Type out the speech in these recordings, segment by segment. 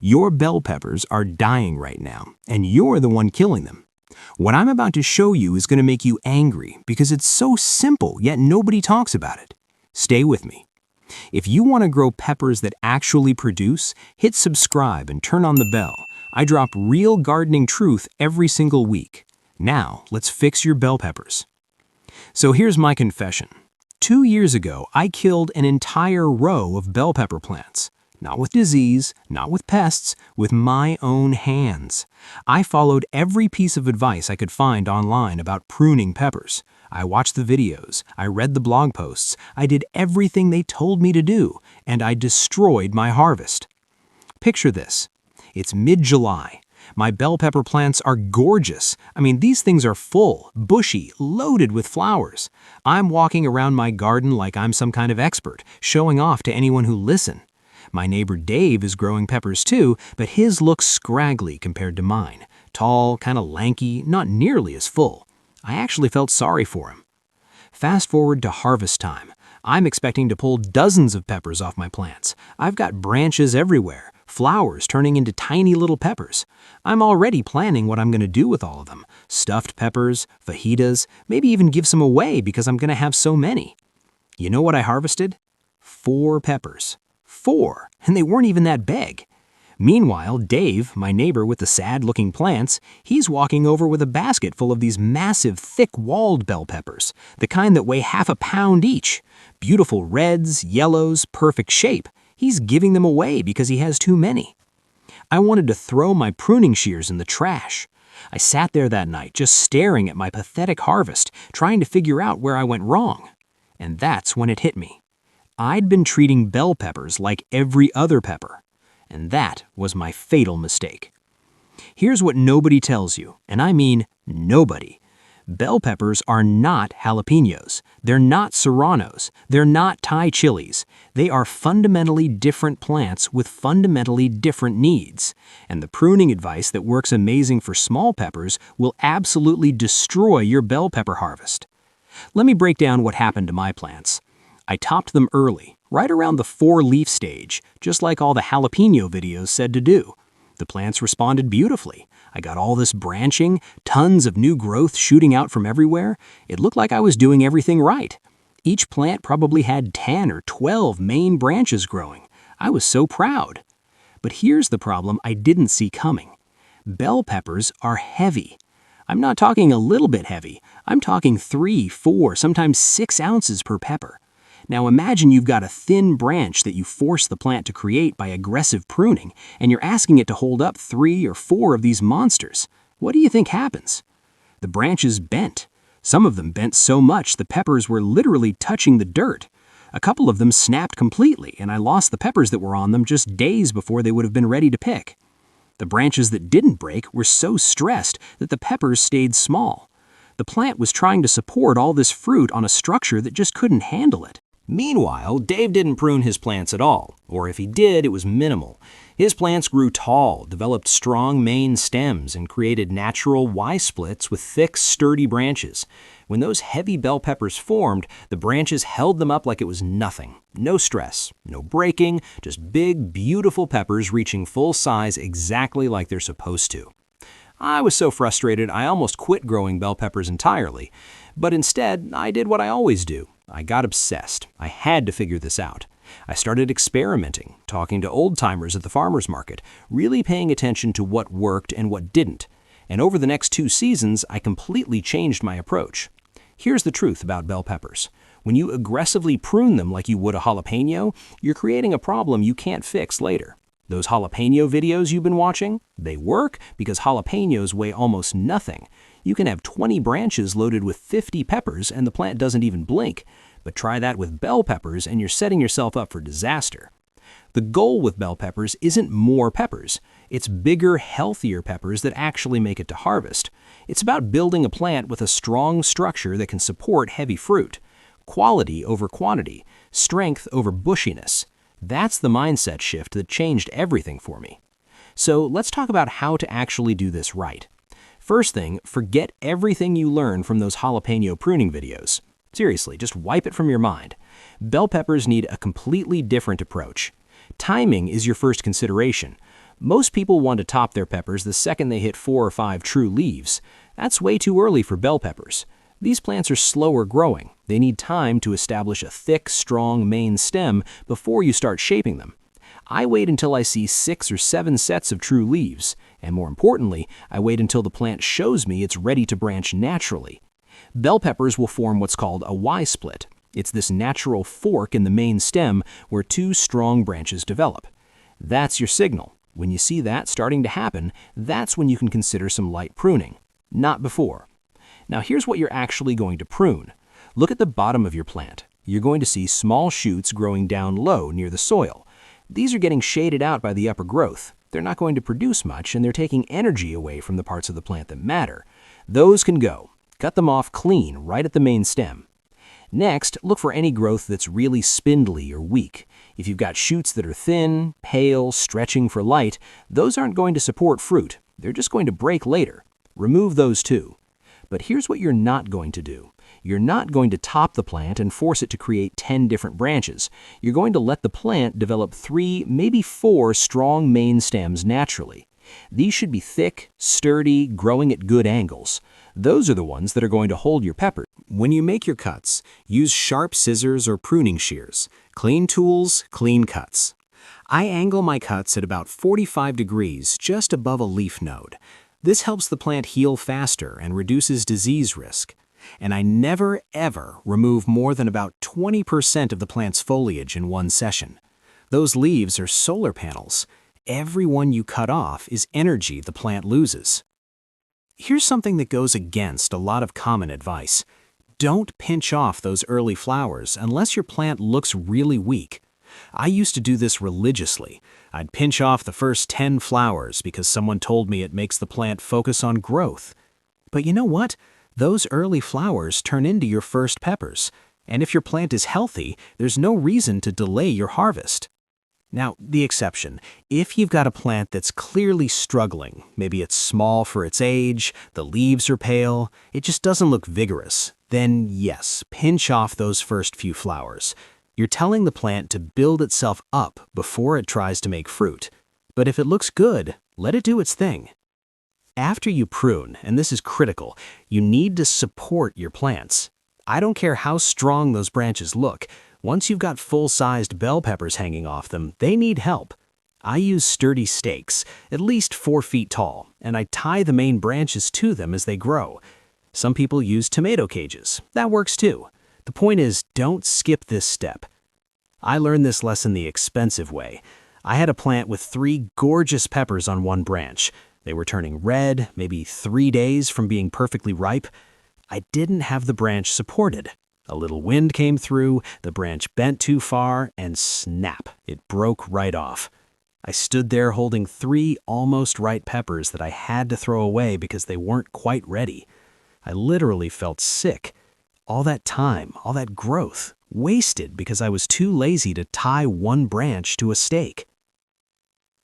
Your bell peppers are dying right now, and you're the one killing them. What I'm about to show you is going to make you angry because it's so simple, yet nobody talks about it. Stay with me. If you want to grow peppers that actually produce, hit subscribe and turn on the bell. I drop real gardening truth every single week. Now, let's fix your bell peppers. So here's my confession. 2 years ago, I killed an entire row of bell pepper plants. Not with disease, not with pests, with my own hands. I followed every piece of advice I could find online about pruning peppers. I watched the videos, I read the blog posts, I did everything they told me to do, and I destroyed my harvest. Picture this. It's mid-July. My bell pepper plants are gorgeous. I mean, these things are full, bushy, loaded with flowers. I'm walking around my garden like I'm some kind of expert, showing off to anyone who listen. My neighbor Dave is growing peppers too, but his looks scraggly compared to mine. Tall, kind of lanky, not nearly as full. I actually felt sorry for him. Fast forward to harvest time. I'm expecting to pull dozens of peppers off my plants. I've got branches everywhere, flowers turning into tiny little peppers. I'm already planning what I'm going to do with all of them. Stuffed peppers, fajitas, maybe even give some away because I'm going to have so many. You know what I harvested? 4 peppers. 4, and they weren't even that big. Meanwhile, Dave, my neighbor with the sad-looking plants, he's walking over with a basket full of these massive, thick-walled bell peppers, the kind that weigh half a pound each. Beautiful reds, yellows, perfect shape. He's giving them away because he has too many. I wanted to throw my pruning shears in the trash. I sat there that night just staring at my pathetic harvest, trying to figure out where I went wrong. And that's when it hit me. I'd been treating bell peppers like every other pepper, and that was my fatal mistake. Here's what nobody tells you, and I mean nobody. Bell peppers are not jalapeños. They're not serranos. They're not Thai chilies. They are fundamentally different plants with fundamentally different needs. And the pruning advice that works amazing for small peppers will absolutely destroy your bell pepper harvest. Let me break down what happened to my plants. I topped them early, right around the 4-leaf stage, just like all the jalapeno videos said to do. The plants responded beautifully. I got all this branching, tons of new growth shooting out from everywhere. It looked like I was doing everything right. Each plant probably had 10 or 12 main branches growing. I was so proud. But here's the problem I didn't see coming. Bell peppers are heavy. I'm not talking a little bit heavy. I'm talking 3, 4, sometimes 6 ounces per pepper. Now imagine you've got a thin branch that you force the plant to create by aggressive pruning, and you're asking it to hold up 3 or 4 of these monsters. What do you think happens? The branches bent. Some of them bent so much the peppers were literally touching the dirt. A couple of them snapped completely, and I lost the peppers that were on them just days before they would have been ready to pick. The branches that didn't break were so stressed that the peppers stayed small. The plant was trying to support all this fruit on a structure that just couldn't handle it. Meanwhile, Dave didn't prune his plants at all, or if he did, it was minimal. His plants grew tall, developed strong main stems, and created natural Y-splits with thick, sturdy branches. When those heavy bell peppers formed, the branches held them up like it was nothing. No stress, no breaking, just big, beautiful peppers reaching full size exactly like they're supposed to. I was so frustrated I almost quit growing bell peppers entirely, but instead I did what I always do. I got obsessed. I had to figure this out. I started experimenting, talking to old-timers at the farmer's market, really paying attention to what worked and what didn't. And over the next 2 seasons, I completely changed my approach. Here's the truth about bell peppers. When you aggressively prune them like you would a jalapeno, you're creating a problem you can't fix later. Those jalapeno videos you've been watching, they work because jalapenos weigh almost nothing. You can have 20 branches loaded with 50 peppers and the plant doesn't even blink. But try that with bell peppers and you're setting yourself up for disaster. The goal with bell peppers isn't more peppers. It's bigger, healthier peppers that actually make it to harvest. It's about building a plant with a strong structure that can support heavy fruit. Quality over quantity, strength over bushiness. That's the mindset shift that changed everything for me. So let's talk about how to actually do this right. First thing, forget everything you learned from those jalapeno pruning videos. Seriously, just wipe it from your mind. Bell peppers need a completely different approach. Timing is your first consideration. Most people want to top their peppers the second they hit 4 or 5 true leaves. That's way too early for bell peppers. These plants are slower growing. They need time to establish a thick, strong main stem before you start shaping them. I wait until I see 6 or 7 sets of true leaves, and more importantly, I wait until the plant shows me it's ready to branch naturally. Bell peppers will form what's called a Y-split. It's this natural fork in the main stem where 2 strong branches develop. That's your signal. When you see that starting to happen, that's when you can consider some light pruning, not before. Now here's what you're actually going to prune. Look at the bottom of your plant. You're going to see small shoots growing down low near the soil. These are getting shaded out by the upper growth. They're not going to produce much, and they're taking energy away from the parts of the plant that matter. Those can go. Cut them off clean right at the main stem. Next, look for any growth that's really spindly or weak. If you've got shoots that are thin, pale, stretching for light, those aren't going to support fruit. They're just going to break later. Remove those too. But here's what you're not going to do. You're not going to top the plant and force it to create 10 different branches. You're going to let the plant develop 3, maybe 4 strong main stems naturally. These should be thick, sturdy, growing at good angles. Those are the ones that are going to hold your pepper. When you make your cuts, use sharp scissors or pruning shears. Clean tools, clean cuts. I angle my cuts at about 45 degrees, just above a leaf node. This helps the plant heal faster and reduces disease risk. And I never, ever remove more than about 20% of the plant's foliage in one session. Those leaves are solar panels. Every one you cut off is energy the plant loses. Here's something that goes against a lot of common advice. Don't pinch off those early flowers unless your plant looks really weak. I used to do this religiously. I'd pinch off the first 10 flowers because someone told me it makes the plant focus on growth. But you know what? Those early flowers turn into your first peppers. And if your plant is healthy, there's no reason to delay your harvest. Now, the exception. If you've got a plant that's clearly struggling, maybe it's small for its age, the leaves are pale, it just doesn't look vigorous, then yes, pinch off those first few flowers. You're telling the plant to build itself up before it tries to make fruit. But if it looks good, let it do its thing. After you prune, and this is critical, you need to support your plants. I don't care how strong those branches look. Once you've got full-sized bell peppers hanging off them, they need help. I use sturdy stakes, at least 4 feet tall, and I tie the main branches to them as they grow. Some people use tomato cages. That works too. The point is, don't skip this step. I learned this lesson the expensive way. I had a plant with 3 gorgeous peppers on one branch. They were turning red, maybe 3 days from being perfectly ripe. I didn't have the branch supported. A little wind came through, the branch bent too far, and snap, it broke right off. I stood there holding 3 almost ripe peppers that I had to throw away because they weren't quite ready. I literally felt sick. All that time, all that growth, wasted because I was too lazy to tie one branch to a stake.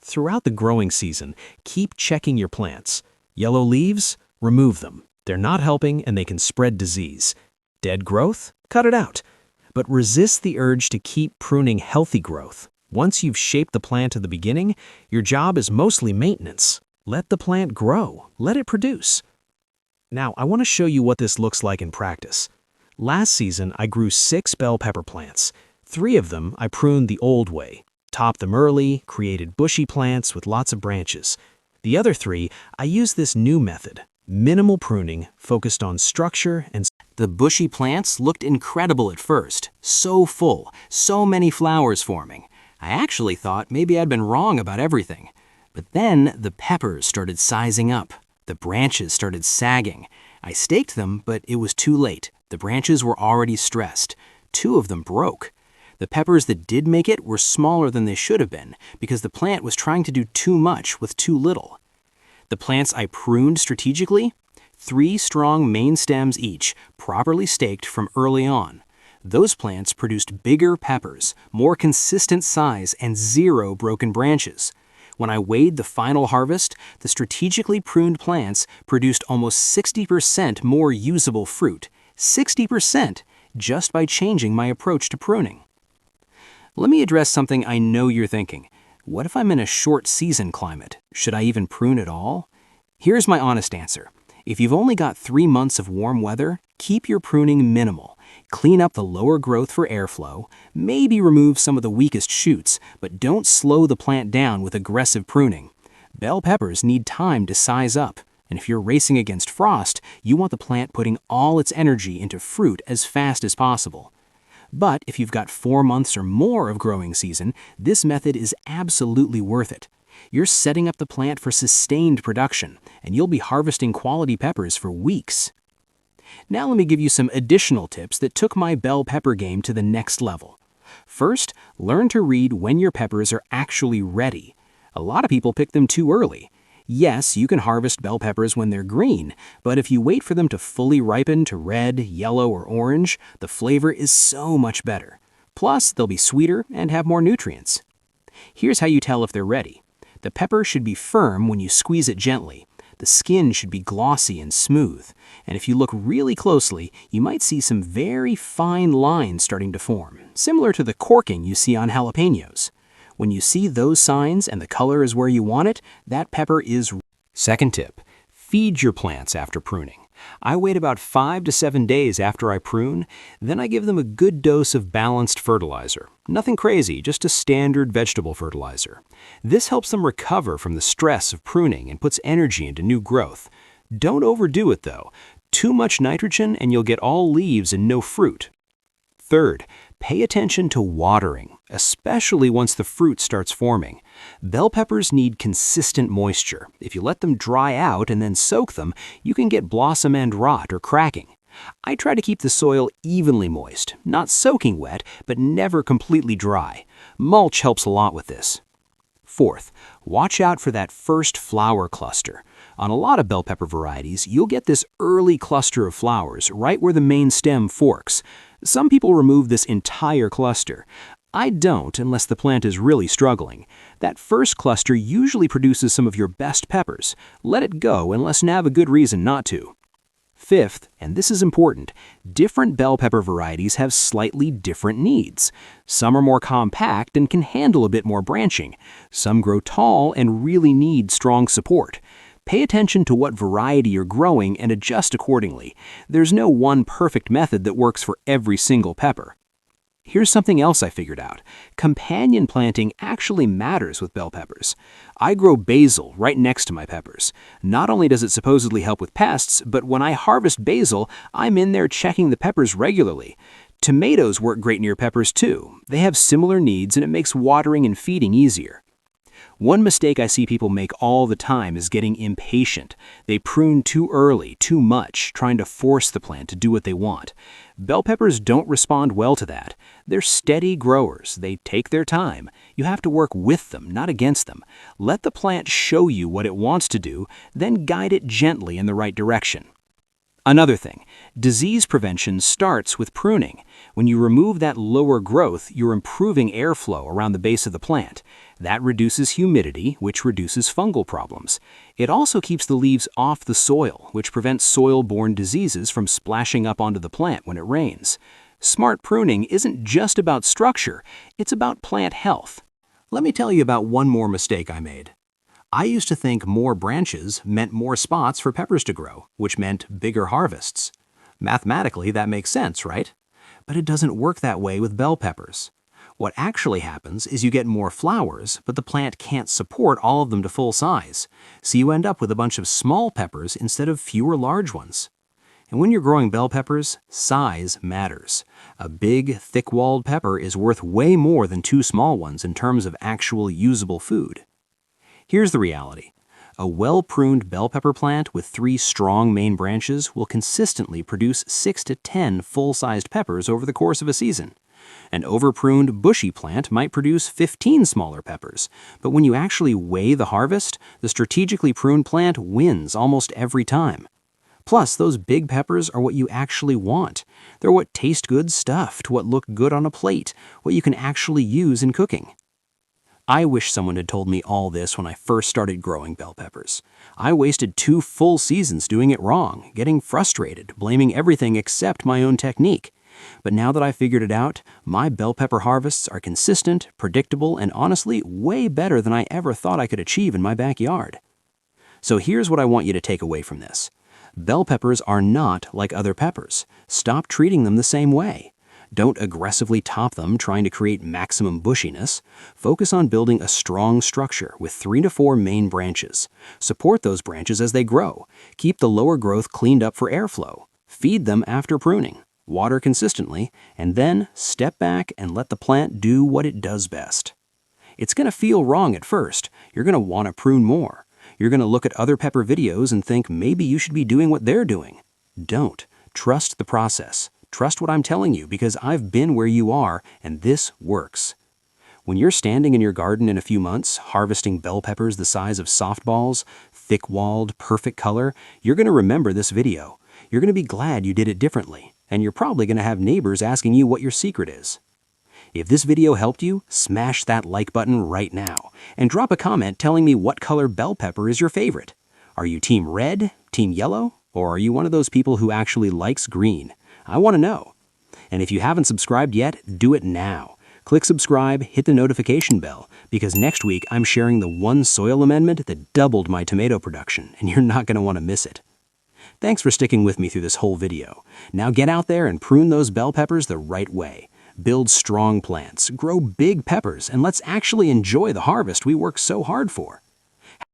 Throughout the growing season, keep checking your plants. Yellow leaves? Remove them. They're not helping and they can spread disease. Dead growth? Cut it out. But resist the urge to keep pruning healthy growth. Once you've shaped the plant at the beginning, your job is mostly maintenance. Let the plant grow. Let it produce. Now, I want to show you what this looks like in practice. Last season, I grew 6 bell pepper plants. 3 of them I pruned the old way. Topped them early, created bushy plants with lots of branches. The other 3, I used this new method. Minimal pruning, focused on structure and... The bushy plants looked incredible at first. So full, so many flowers forming. I actually thought maybe I'd been wrong about everything. But then the peppers started sizing up. The branches started sagging. I staked them, but it was too late. The branches were already stressed. 2 of them broke. The peppers that did make it were smaller than they should have been because the plant was trying to do too much with too little. The plants I pruned strategically? 3 strong main stems each, properly staked from early on. Those plants produced bigger peppers, more consistent size, and 0 broken branches. When I weighed the final harvest, the strategically pruned plants produced almost 60% more usable fruit. 60% just by changing my approach to pruning. Let me address something I know you're thinking. What if I'm in a short season climate? Should I even prune at all? Here's my honest answer. If you've only got 3 months of warm weather, keep your pruning minimal. Clean up the lower growth for airflow, maybe remove some of the weakest shoots, but don't slow the plant down with aggressive pruning. Bell peppers need time to size up, and if you're racing against frost, you want the plant putting all its energy into fruit as fast as possible. But if you've got 4 months or more of growing season, this method is absolutely worth it. You're setting up the plant for sustained production, and you'll be harvesting quality peppers for weeks. Now let me give you some additional tips that took my bell pepper game to the next level. First, learn to read when your peppers are actually ready. A lot of people pick them too early. Yes, you can harvest bell peppers when they're green, but if you wait for them to fully ripen to red, yellow, or orange, the flavor is so much better. Plus, they'll be sweeter and have more nutrients. Here's how you tell if they're ready. The pepper should be firm when you squeeze it gently. The skin should be glossy and smooth, and if you look really closely, you might see some very fine lines starting to form, similar to the corking you see on jalapeños. When you see those signs and the color is where you want it, that pepper is. Second tip, feed your plants after pruning. I wait about 5 to 7 days after I prune, then I give them a good dose of balanced fertilizer. Nothing crazy, just a standard vegetable fertilizer. This helps them recover from the stress of pruning and puts energy into new growth. Don't overdo it though. Too much nitrogen and you'll get all leaves and no fruit. Third, pay attention to watering, especially once the fruit starts forming. Bell peppers need consistent moisture. If you let them dry out and then soak them, you can get blossom end rot or cracking. I try to keep the soil evenly moist, not soaking wet, but never completely dry. Mulch helps a lot with this. Fourth, watch out for that first flower cluster. On a lot of bell pepper varieties, you'll get this early cluster of flowers right where the main stem forks. Some people remove this entire cluster. I don't unless the plant is really struggling. That first cluster usually produces some of your best peppers. Let it go unless you have a good reason not to. Fifth, and this is important, different bell pepper varieties have slightly different needs. Some are more compact and can handle a bit more branching. Some grow tall and really need strong support. Pay attention to what variety you're growing and adjust accordingly. There's no one perfect method that works for every single pepper. Here's something else I figured out. Companion planting actually matters with bell peppers. I grow basil right next to my peppers. Not only does it supposedly help with pests, but when I harvest basil, I'm in there checking the peppers regularly. Tomatoes work great near peppers too. They have similar needs and it makes watering and feeding easier. One mistake I see people make all the time is getting impatient. They prune too early, too much, trying to force the plant to do what they want. Bell peppers don't respond well to that. They're steady growers. They take their time. You have to work with them, not against them. Let the plant show you what it wants to do, then guide it gently in the right direction. Another thing, disease prevention starts with pruning. When you remove that lower growth, you're improving airflow around the base of the plant. That reduces humidity, which reduces fungal problems. It also keeps the leaves off the soil, which prevents soil-borne diseases from splashing up onto the plant when it rains. Smart pruning isn't just about structure, it's about plant health. Let me tell you about one more mistake I made. I used to think more branches meant more spots for peppers to grow, which meant bigger harvests. Mathematically, that makes sense, right? But it doesn't work that way with bell peppers. What actually happens is you get more flowers, but the plant can't support all of them to full size, so you end up with a bunch of small peppers instead of fewer large ones. And when you're growing bell peppers, size matters. A big, thick-walled pepper is worth way more than 2 small ones in terms of actual usable food. Here's the reality. A well-pruned bell pepper plant with 3 strong main branches will consistently produce 6 to 10 full-sized peppers over the course of a season. An over-pruned bushy plant might produce 15 smaller peppers, but when you actually weigh the harvest, the strategically pruned plant wins almost every time. Plus, those big peppers are what you actually want. They're what taste good stuffed, what look good on a plate, what you can actually use in cooking. I wish someone had told me all this when I first started growing bell peppers. I wasted 2 full seasons doing it wrong, getting frustrated, blaming everything except my own technique. But now that I figured it out, my bell pepper harvests are consistent, predictable, and honestly way better than I ever thought I could achieve in my backyard. So here's what I want you to take away from this. Bell peppers are not like other peppers. Stop treating them the same way. Don't aggressively top them trying to create maximum bushiness. Focus on building a strong structure with 3 to 4 main branches. Support those branches as they grow. Keep the lower growth cleaned up for airflow. Feed them after pruning. Water consistently, and then step back and let the plant do what it does best. It's going to feel wrong at first. You're going to want to prune more. You're going to look at other pepper videos and think maybe you should be doing what they're doing. Don't. Trust the process. Trust what I'm telling you because I've been where you are and this works. When you're standing in your garden in a few months, harvesting bell peppers the size of softballs, thick-walled, perfect color, you're going to remember this video. You're going to be glad you did it differently, and you're probably going to have neighbors asking you what your secret is. If this video helped you, smash that like button right now, and drop a comment telling me what color bell pepper is your favorite. Are you team red, team yellow, or are you one of those people who actually likes green? I want to know. And if you haven't subscribed yet, do it now. Click subscribe, hit the notification bell, because next week I'm sharing the one soil amendment that doubled my tomato production, and you're not going to want to miss it. Thanks for sticking with me through this whole video. Now get out there and prune those bell peppers the right way. Build strong plants, grow big peppers, and let's actually enjoy the harvest we work so hard for.